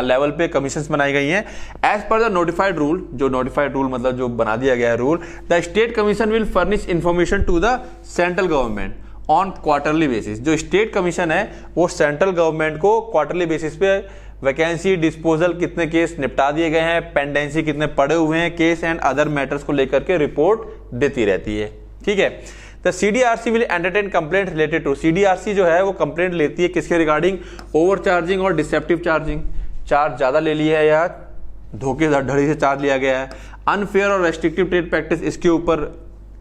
लेवल पे कमीशंस बनाई गई हैं। As per the notified rule, जो नोटिफाइड रूल मतलब जो बना दिया गया है rule, the state commission will furnish information to the central government on quarterly basis. जो स्टेट कमीशन है वो सेंट्रल गवर्नमेंट को क्वार्टरली बेसिस पे वैकेंसी, डिस्पोजल, कितने केस निपटा दिए गए हैं, पेंडेंसी कितने पड़े हुए हैं, केस एंड अदर मैटर्स को लेकर के रिपोर्ट देती रहती है, ठीक है। The CDRC will entertain complaint related to, CDRC जो है वो कंप्लेंट लेती है किसके रिगार्डिंग, ओवर चार्जिंग और डिसेप्टिव चार्जिंग, चार्ज ज्यादा ले लिया है या धोखेधड़ी से चार्ज लिया गया है, अनफेयर और रेस्ट्रिक्टिव ट्रेड प्रैक्टिस, इसके ऊपर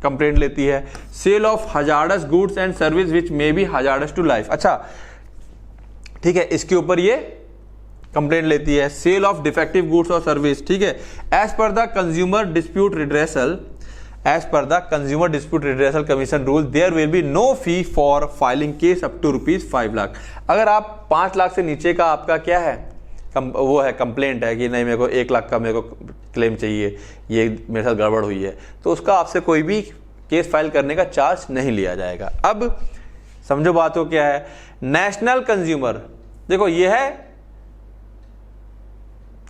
कंप्लेंट लेती है, sale of hazardous goods and service which may be hazardous to life, अच्छा ठीक है, इसके ऊपर ये कंप्लेंट लेती है, सेल ऑफ डिफेक्टिव गुड्स और सर्विस, ठीक है। As per the consumer dispute redressal, as per the consumer dispute redressal commission rule, there will be no fee for filing case up to ₹5 lakh. अगर आप 5 लाख से नीचे का आपका क्या है, वो है कंप्लेंट है कि नहीं मेरे को 1 लाख का मेरे को क्लेम चाहिए, ये मेरे साथ गड़बड़ हुई है, तो उसका आपसे कोई भी केस फाइल करने का चार्ज नहीं लिया जाएगा। अब समझो बात को क्या है, नेशनल कंज्यूमर, देखो ये है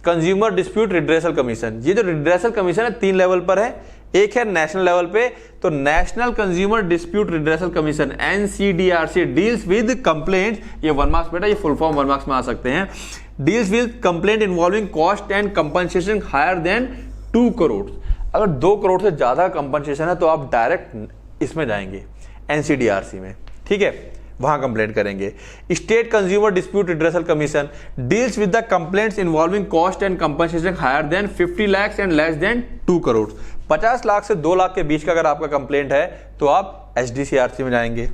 कंज्यूमर डिस्प्यूट रिड्रेसल कमीशन। ये जो रिड्रेसल कमीशन है 3 लेवल पर है, एक है नेशनल लेवल पे, तो national consumer dispute redressal commission NCDRC deals with complaint, ये 1 मार्क्स बेटा, ये फुल फॉर्म 1 मार्क्स में आ सकते हैं, deals with complaint involving cost and compensation higher then 2 crore. अगर 2 करोड़ से ज्यादा कंपनसेशन है तो आप डायरेक्ट इसमें जाएंगे NCDRC में, ठीक है, वहां कंप्लेंट करेंगे। State consumer dispute redressal commission deals with the complaints involving cost and compensation higher than 50 lakh and less than 2 crore. 50 lakh से 2 लाख के बीच का अगर आपका कंप्लेंट है तो आप SDCRC में जाएंगे।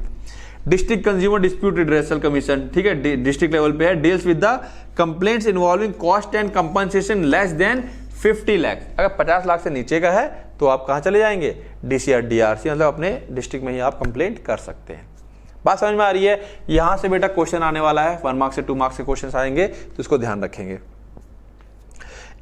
District consumer dispute redressal commission, ठीक है, डिस्ट्रिक्ट लेवल पे है, deals with the complaints involving cost and compensation less than 50 lakh. अगर 50 लाख से नीचे का है तो आप कहां चले जाएंगे, DRC, मतलब अपने डिस्ट्रिक्ट में ही आप कंप्लेंट कर सकते हैं। बात समझ में आ रही है। यहां से बेटा क्वेश्चन आने वाला है, 1 मार्क्स से 2 मार्क्स के क्वेश्चन आएंगे, तो इसको ध्यान रखेंगे।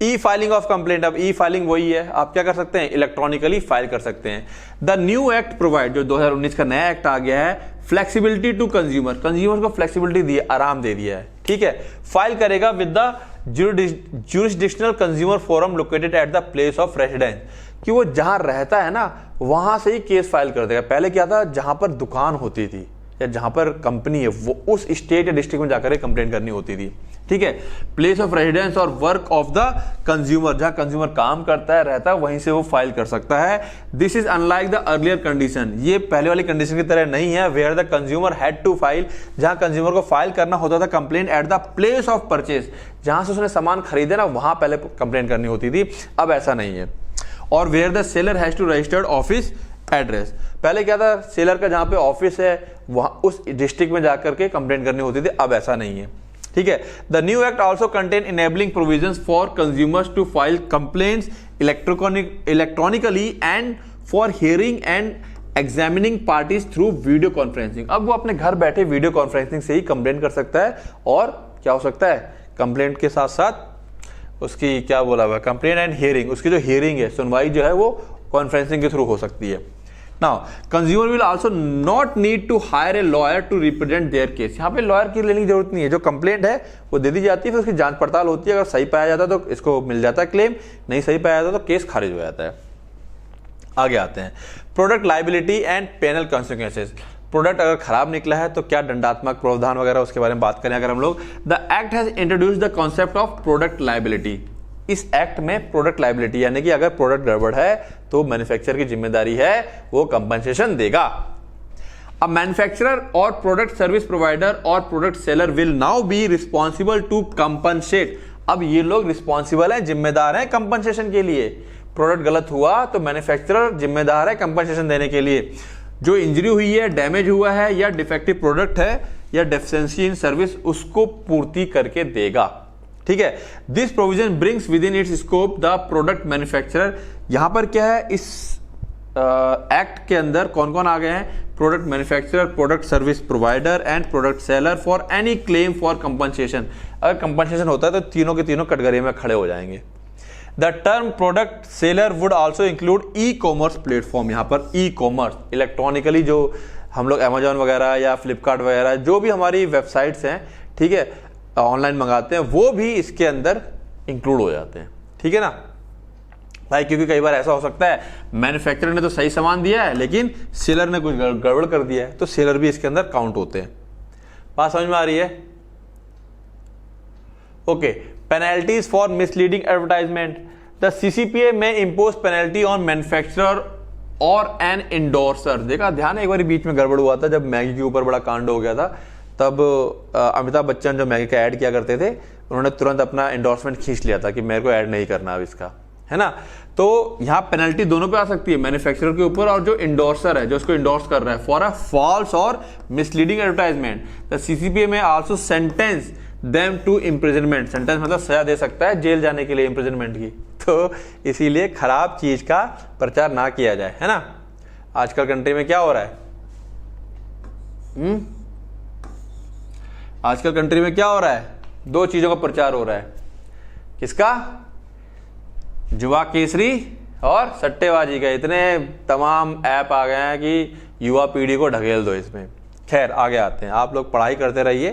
ई फाइलिंग ऑफ कंप्लेंट, अब ई फाइलिंग वही है, आप क्या कर सकते हैं, इलेक्ट्रॉनिकली फाइल कर सकते हैं। द न्यू एक्ट प्रोवाइड, जो 2019 का नया एक्ट आ गया है, फ्लेक्सिबिलिटी टू कंज्यूमर, कंज्यूमर को फ्लेक्सिबिलिटी दी है, आराम दे दिया है, ठीक है। फाइल करेगा with the jurisdictional consumer forum located at the place of residence, कि वो जहां रहता है ना वहां से ही केस फाइल कर देगा। पहले क्या था, जहां पर दुकान होती थी या जहां पर कंपनी है वो उस स्टेट या डिस्ट्रिक्ट में जाकर कंप्लेंट करनी होती थी, ठीक है। प्लेस ऑफ रेजिडेंस और वर्क ऑफ द कंज्यूमर, जहां कंज्यूमर काम करता है रहता है वहीं से वो फाइल कर सकता है। This is unlike the earlier condition, ये पहले वाली कंडीशन की तरह नहीं है, where the consumer had to file, जहां कंज्यूमर को फाइल करना होता था complaint at the place of purchase, जहां से उसने सामान खरीदे ना वहां पहले कंप्लेंट करनी होती थी, अब ऐसा नहीं है। और where the seller has to registered office address. पहले क्या था, सेलर का जहां पे ऑफिस है वहां उस डिस्ट्रिक्ट में जाकर के कंप्लेंट करनी होती थी, अब ऐसा नहीं है। ठीक है। The new act also contain enabling provisions for consumers to file complaints electronically and for hearing and examining parties through video conferencing. अब वो अपने घर बैठे वीडियो कॉन्फ्रेंसिंग से ही कंप्लेंट कर सकता है, और क्या हो सकता है, कंप्लेंट के साथ साथ उसकी क्या बोला हुआ, कंप्लेंट एंड हियरिंग, उसकी जो हियरिंग है, सुनवाई जो है वो कॉन्फ्रेंसिंग के थ्रू हो सकती है। Now consumer will also not need to hire a lawyer to represent their case. यहाँ पे लॉयर की लेने की जरूरत नहीं है, जो कंप्लेंट है वो दे दी जाती है, फिर उसकी जांच पड़ताल होती है, अगर सही पाया जाता है तो इसको मिल जाता है क्लेम, नहीं सही पाया जाता तो केस खारिज हो जाता है। आगे आते हैं, product liability and penal consequences. Product अगर खराब निकला है तो क्या दंडात्मक प्रावधान वगैरह, उसके बारे में बात करें अगर हम लोग। The act has introduced the concept of product liability. इस एक्ट में प्रोडक्ट लाइबिलिटी यानी कि अगर प्रोडक्ट गड़बड़ है तो मैन्युफैक्चरर की जिम्मेदारी है, वो कंपनसेशन देगा। A manufacturer or product service provider or product seller will now be responsible to compensate. अब ये लोग रिस्पॉन्सिबल हैं, जिम्मेदार हैं कंपनसेशन के लिए। प्रोडक्ट गलत हुआ तो मैन्युफैक्चरर जिम्मेदार है कंपनसेशन देने के लिए। जो इंजरी हुई है, डैमेज हुआ है, या डिफेक्टिव प्रोडक्ट है, या डेफिशिएंसी इन सर्विस, उसको पूर्ति करके देगा। ठीक है। This provision brings with in its scope the product manufacturer. यहां पर क्या है, इस एक्ट के अंदर कौन कौन आ गए हैं, product manufacturer, product service provider and product seller for any claim for compensation. अगर कंपनसेशन होता है तो तीनों के तीनों कटघरे में खड़े हो जाएंगे। The term product seller would also include e commerce platform. यहाँ पर ई कॉमर्स इलेक्ट्रॉनिकली जो हम लोग अमेजॉन वगैरह या फ्लिपकार्ट वगैरह जो भी हमारी वेबसाइट्स हैं, ठीक है, ऑनलाइन मंगाते हैं, वो भी इसके अंदर इंक्लूड हो जाते हैं। ठीक है ना भाई, क्योंकि कई बार ऐसा हो सकता है मैन्युफैक्चरर ने तो सही सामान दिया है लेकिन सेलर ने कुछ गड़बड़ कर दिया है, तो सेलर भी इसके अंदर काउंट होते हैं। बात समझ में आ रही है? Okay. Penalties for misleading advertisement. The CCPA में इम्पोज पेनल्टी ऑन मैन्युफैक्चरर और एन इंडोर्सर। देखा ध्यान है, एक बार बीच में गड़बड़ हुआ था जब मैगी के ऊपर बड़ा कांड हो गया था, तब अमिताभ बच्चन जो मैगी का ऐड किया करते थे, उन्होंने तुरंत अपना एंडोर्समेंट खींच लिया था कि मेरे को ऐड नहीं करना अब इसका, है ना। तो यहाँ पेनल्टी दोनों पे आ सकती है, मैन्युफैक्चरर के ऊपर और जो इंडोर्सर है, जो उसको इंडोर्स कर रहा है, for a false or misleading advertisement. The CCPA may also sentence them to imprisonment. Sentence मतलब सजा दे सकता है जेल जाने के लिए, इम्प्रिजनमेंट की। तो इसीलिए खराब चीज का प्रचार ना किया जाए, है ना। आजकल कंट्री में क्या हो रहा है, आजकल कंट्री में क्या हो रहा है, दो चीजों का प्रचार हो रहा है। किसका? जुआ केसरी और सट्टेबाजी का। इतने तमाम ऐप आ गए हैं कि युवा पीढ़ी को ढकेल दो इसमें। खैर आगे आते हैं, आप लोग पढ़ाई करते रहिए।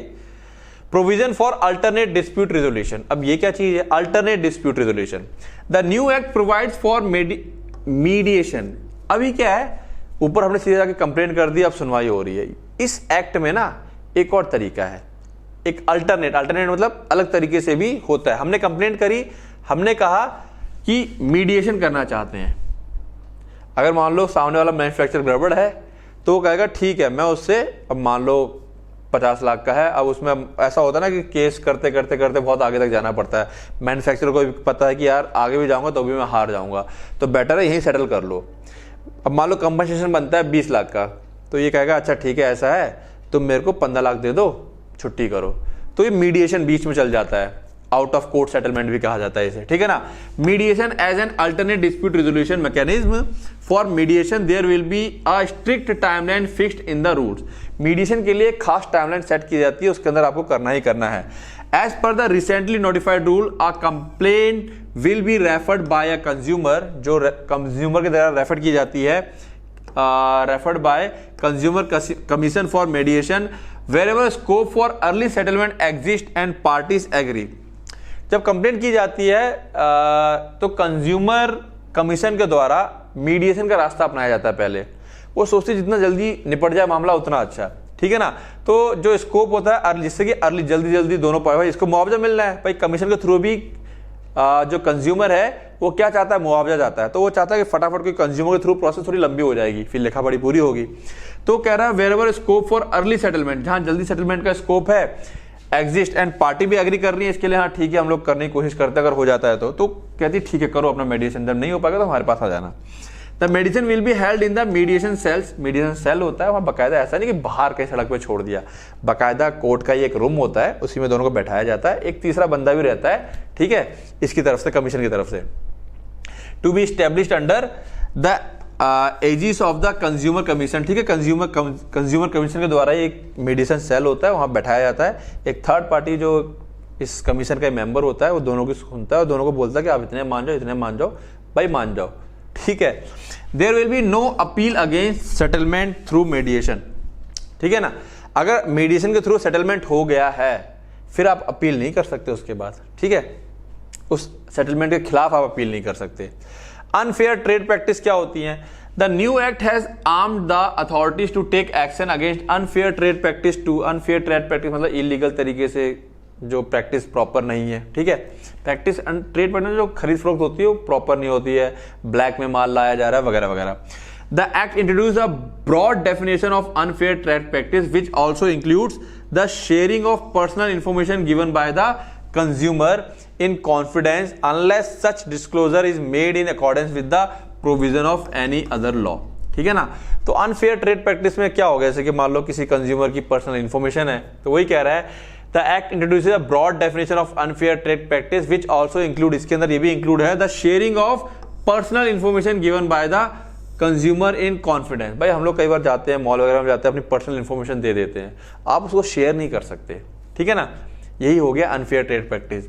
Provision for alternate dispute resolution. अब ये क्या चीज है, alternate dispute resolution. The new act provides for mediation. अभी क्या है, ऊपर हमने सीधे जाके कंप्लेंट कर दी, अब सुनवाई हो रही है। इस एक्ट में ना एक और तरीका है, एक अल्टरनेट मतलब अलग तरीके से भी होता है। हमने कंप्लेंट करी, हमने कहा कि मीडिएशन करना चाहते हैं। अगर मान लो सामने वाला मैन्युफैक्चरर गड़बड़ है तो वो कहेगा ठीक है, मैं उससे, अब मान लो 50 लाख का है, अब उसमें ऐसा होता है ना कि केस करते करते करते बहुत आगे तक जाना पड़ता है। मैन्युफैक्चरर को भी पता है कि यार आगे भी जाऊंगा तो भी मैं हार जाऊंगा, तो बेटर है यहीं सेटल कर लो। अब मान लो कंपनसेशन बनता है 20 लाख का, तो ये कहेगा अच्छा ठीक है, ऐसा है तुम मेरे को 15 लाख दे दो, छुट्टी करो। तो ये मीडिएशन बीच में चल जाता है, आउट ऑफ कोर्ट सेटलमेंट भी कहा जाता है इसे, ठीक है ना। Mediation as an alternate dispute resolution mechanism. For mediation there will be a strict timeline fixed in the rules. Mediation के लिए खास टाइमलाइन सेट की जाती है, उसके अंदर आपको करना ही करना है। As per the recently notified rule, a complaint will be referred by a consumer, जो कंज्यूमर के द्वारा रेफर की जाती है, referred by consumer commission for mediation wherever scope for early settlement exists and parties agree। जब complaint की जाती है तो कंज्यूमर कमीशन के द्वारा मीडिएशन का रास्ता अपनाया जाता है। पहले वो सोचते जितना जल्दी निपट जाए मामला उतना अच्छा, ठीक है ना। तो जो स्कोप होता है जिससे कि अर्ली जल्दी दोनों पार्टी, इसको मुआवजा मिलना है भाई, कमीशन के थ्रू भी जो कंज्यूमर है वो क्या चाहता है, मुआवजा चाहता है। तो वो चाहता है कि फटाफट कोई कंज्यूमर के थ्रू प्रोसेस थोड़ी लंबी हो जाएगी, फिर लेखा पढ़ी पूरी होगी। तो कह रहा है wherever scope for early settlement, जहां जल्दी सेटलमेंट का स्कोप है एग्जिस्ट एंड पार्टी भी एग्री कर रही है इसके लिए, हाँ ठीक है हम लोग करने की कोशिश करते हैं, अगर हो जाता है तो कहती ठीक है करो अपना मेडिएशन, जब नहीं हो पाएगा तो हमारे पास आ जाना। The medicine will be held in the mediation cells, mediation cell होता है वहाँ बाकायदा, ऐसा नहीं कि बाहर कहीं सड़क पे छोड़ दिया, बाकायदा कोर्ट का ये एक रूम होता है, उसी में दोनों को बैठाया जाता है, एक तीसरा बंदा भी रहता है, ठीक है, इसकी तरफ से, कमीशन की तरफ से। To be established under the aegis of the consumer commission, ठीक है, कंज्यूमर कमीशन के द्वारा एक मेडिसिन सेल होता है, वहां बैठाया जाता है, एक थर्ड पार्टी जो इस कमीशन का मेंबर होता है वो दोनों की सुनता है और दोनों को बोलता है कि आप इतने मान जाओ, इतने मान जाओ, भाई मान जाओ, ठीक है। There will be no appeal against settlement through mediation, ठीक है ना, अगर मीडिएशन के थ्रू सेटलमेंट हो गया है फिर आप अपील नहीं कर सकते उसके बाद, ठीक है, उस सेटलमेंट के खिलाफ आप अपील नहीं कर सकते। अनफेयर ट्रेड प्रैक्टिस क्या होती है? The new act has armed the authorities to take action against unfair trade practice too, unfair trade practice मतलब इलीगल तरीके से जो प्रैक्टिस प्रॉपर नहीं है, ठीक है, प्रैक्टिस ट्रेड प्रैक्टिस जो खरीद फरोख्त होती है वो प्रॉपर नहीं होती है, ब्लैक में माल लाया जा रहा है वगैरह वगैरह। The act introduce a broad definition of unfair trade practice which also includes the sharing of personal information given by the consumer in confidence unless such disclosure is made in accordance with the provision of any other law, ठीक है ना। तो unfair trade practice में क्या होगा, जैसे कि मान लो किसी कंज्यूमर की पर्सनल इंफॉर्मेशन है, तो वही कह रहा है the act introduces a broad definition of unfair trade practice which also include, इसके अंदर ये भी इंक्लूड है the sharing of personal information given by the consumer in confidence. भाई हम लोग कई बार जाते हैं मॉल वगैरह में जाते हैं, अपनी पर्सनल इंफॉर्मेशन दे देते हैं, आप उसको शेयर नहीं कर सकते, ठीक है ना, यही हो गया unfair trade practice.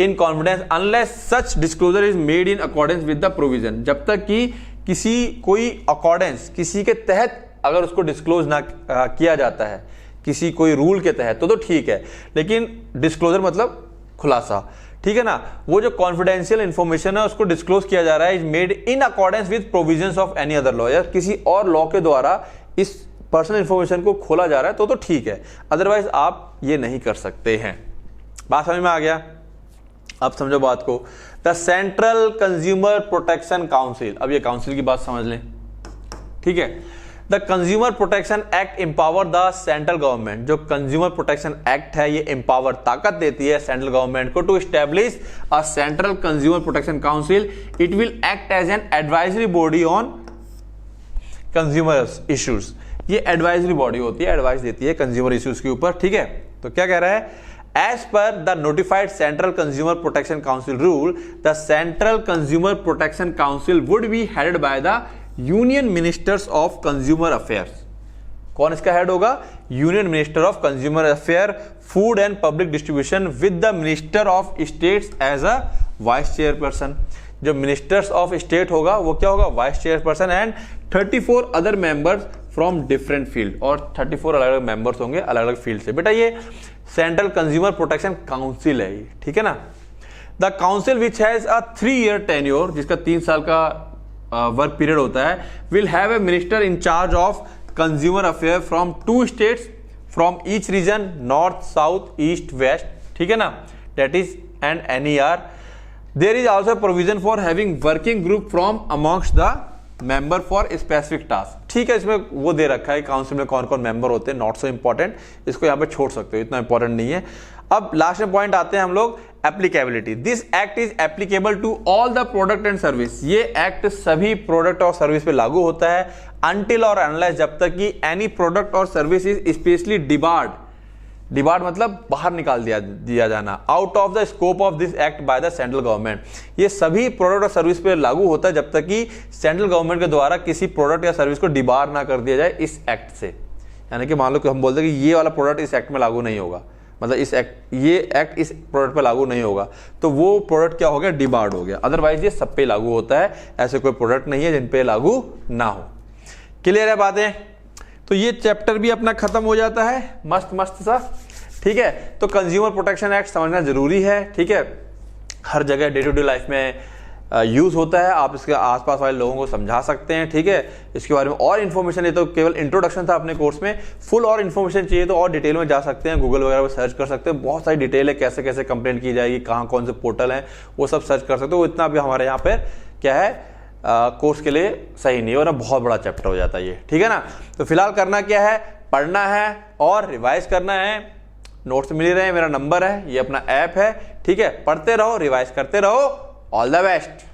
In confidence unless such disclosure is made in accordance with the provision, जब तक कि किसी कोई अकॉर्डेंस किसी के तहत अगर उसको डिस्क्लोज ना किया जाता है, किसी कोई रूल के तहत, तो ठीक है, लेकिन डिस्क्लोजर मतलब खुलासा, ठीक है ना, वो जो कॉन्फिडेंशियल इंफॉर्मेशन है उसको डिस्क्लोज किया जा रहा है is made in accordance with provisions of any other law, या किसी और लॉ के द्वारा इस पर्सनल इंफॉर्मेशन को खोला जा रहा है तो ठीक है, अदरवाइज आप ये नहीं कर सकते हैं। बात समझ में आ गया? अब समझो बात को। The central consumer protection council, अब ये काउंसिल की बात समझ लें, ठीक है। The consumer protection act empower the central government, जो कंज्यूमर प्रोटेक्शन एक्ट है ये एम्पावर, ताकत देती है सेंट्रल गवर्नमेंट को to establish a central consumer protection council. It will act as an advisory body on consumer issues, ये advisory body होती है, एडवाइस देती है कंज्यूमर इश्यूज के ऊपर, ठीक है। तो क्या कह रहा है, As per the notified Central Consumer Protection Council rule, the Central Consumer Protection Council would be headed by the Union Ministers of Consumer Affairs. कौन इसका हेड होगा? Union Minister of Consumer Affairs, Food and Public Distribution with the Minister of States as a Vice Chairperson. जो Ministers of State होगा वो क्या होगा? Vice Chairperson and 34 other members from different field, और 34 अलग अलग मेंबर्स होंगे अलग अलग फील्ड से। बेटा ये सेंट्रल कंज्यूमर प्रोटेक्शन काउंसिल है, ठीक है ना। The council which has a 3-year tenure, जिसका 3 साल का वर्क पीरियड होता है, will have a minister in charge of consumer affair from 2 states from each region, north, south, east, west, ठीक है ना, that is and NER। There is also provision for having working group from amongst the member for specific task, ठीक है, इसमें वो दे रखा है council में कौन कौन मेंबर होते हैं, नॉट सो इंपॉर्टेंट, इसको यहाँ पे छोड़ सकते हो, इतना इंपॉर्टेंट नहीं है। अब लास्ट में पॉइंट आते हैं हम लोग, applicability. This act is applicable to all the product and service, ये एक्ट सभी प्रोडक्ट और सर्विस पे लागू होता है, अनटिल और अनलेस, जब तक कि एनी प्रोडक्ट और service is specially debarred, debarred मतलब बाहर निकाल दिया जाना, out of the scope of this act by the central government. ये सभी प्रोडक्ट और सर्विस पे लागू होता है जब तक कि सेंट्रल गवर्नमेंट के द्वारा किसी प्रोडक्ट या सर्विस को डिबार ना कर दिया जाए इस एक्ट से। यानी कि मान लो कि हम बोलते हैं कि ये वाला प्रोडक्ट इस एक्ट में लागू नहीं होगा, मतलब इस एक्ट, ये एक्ट इस प्रोडक्ट पे लागू नहीं होगा, तो वो प्रोडक्ट क्या हो गया? डिबार्ड हो गया। अदरवाइज ये सब पे लागू होता है, ऐसे कोई प्रोडक्ट नहीं है जिन पे लागू ना हो। क्लियर है बातें? तो ये चैप्टर भी अपना खत्म हो जाता है, मस्त मस्त सा, ठीक है। तो कंज्यूमर प्रोटेक्शन एक्ट समझना जरूरी है, ठीक है, हर जगह डे टू डे लाइफ में यूज होता है, आप इसके आसपास वाले लोगों को समझा सकते हैं, ठीक है। इसके बारे में और इन्फॉर्मेशन, ये तो केवल इंट्रोडक्शन था अपने कोर्स में, फुल और इन्फॉर्मेशन चाहिए तो और डिटेल में जा सकते हैं, गूगल वगैरह पर सर्च कर सकते हैं, बहुत सारी डिटेल है, कैसे कैसे कंप्लेंट की जाएगी, कहाँ कौन से पोर्टल हैं, वो सब सर्च कर सकते हो। वो इतना भी हमारे यहाँ पर क्या है कोर्स के लिए सही नहीं है, वरना बहुत बड़ा चैप्टर हो जाता है ये, ठीक है ना। तो फिलहाल करना क्या है, पढ़ना है और रिवाइज करना है, नोट्स मिल रहे हैं, मेरा नंबर है, ये अपना ऐप है, ठीक है, पढ़ते रहो, रिवाइज करते रहो, ऑल द बेस्ट।